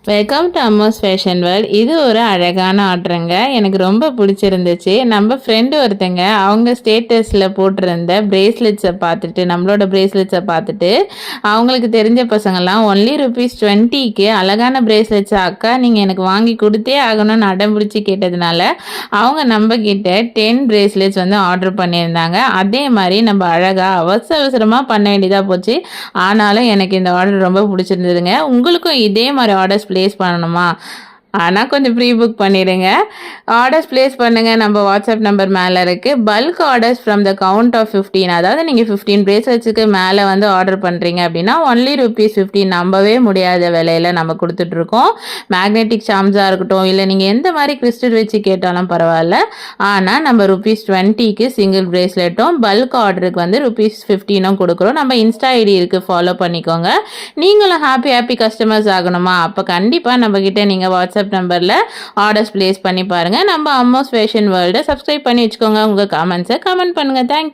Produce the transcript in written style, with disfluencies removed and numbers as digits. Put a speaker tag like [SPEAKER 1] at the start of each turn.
[SPEAKER 1] Welcome to அம்மாஸ் fashion world. இது ஒரு அழகான ஆர்டருங்க. எனக்கு ரொம்ப பிடிச்சிருந்துச்சு. நம்ம ஃப்ரெண்டு ஒருத்தங்க அவங்க ஸ்டேட்டஸில் போட்டிருந்த பிரேஸ்லெட்ஸை பார்த்துட்டு, நம்மளோட பிரேஸ்லெட்ஸை பார்த்துட்டு, அவங்களுக்கு தெரிஞ்ச பசங்கள்லாம் ஒன்லி ₹20க்கு அழகான பிரேஸ்லெட்ஸை அக்கா நீங்கள் எனக்கு வாங்கி கொடுத்தே ஆகணும்னு அடம் பிடிச்சி கேட்டதுனால அவங்க நம்ம கிட்ட 10 பிரேஸ்லெட்ஸ் வந்து ஆர்டர் பண்ணியிருந்தாங்க. அதே மாதிரி நம்ம அழகாக அவசரமாக பண்ண வேண்டியதாக போச்சு. ஆனாலும் எனக்கு இந்த ஆர்டர் ரொம்ப பிடிச்சிருந்ததுங்க. உங்களுக்கும் இதே மாதிரி ஆர்டர்ஸ் ப்ளேஸ் பண்ணணுமா? ஆனால் கொஞ்சம் ப்ரீ புக் பண்ணிடுங்க. ஆர்டர்ஸ் ப்ளேஸ் பண்ணுங்கள். நம்ம வாட்ஸ்அப் நம்பர் மேலே இருக்குது. Bulk orders from the count of 15, அதாவது நீங்கள் 15 பிரேஸ்லெட்ஸுக்கு மேலே வந்து ஆர்டர் பண்ணுறீங்க அப்படின்னா ஒன்லி ₹15 நம்பவே முடியாத விலையில் நம்ம கொடுத்துட்ருக்கோம். மேக்னெட்டிக் சார்ம்ஸாக இருக்கட்டும், இல்லை நீங்கள் எந்த மாதிரி கிறிஸ்டல் வச்சு கேட்டாலும் பரவாயில்ல. ஆனால் நம்ம ₹20க்கு சிங்கிள் பிரேஸ்லெட்டும், பல்க் ஆர்டருக்கு வந்து ₹15 கொடுக்குறோம். நம்ம இன்ஸ்டா ஐடி இருக்குது, ஃபாலோ பண்ணிக்கோங்க. நீங்களும் ஹாப்பி கஸ்டமர்ஸ் ஆகணுமா? அப்போ கண்டிப்பாக நம்மக்கிட்ட நீங்கள் வாட்ஸ்அப் நம்பரில் ஆர்டர்ஸ் ப்ளேஸ் பண்ணி பாருங்கள். நம்ம அம்மாஸ் ஃபேஷன் வேர்ல்டை சப்ஸ்கிரைப் பண்ணி வச்சுக்கோங்க. உங்கள் கமெண்ட்ஸை கமெண்ட் பண்ணுங்கள். தேங்க்யூ.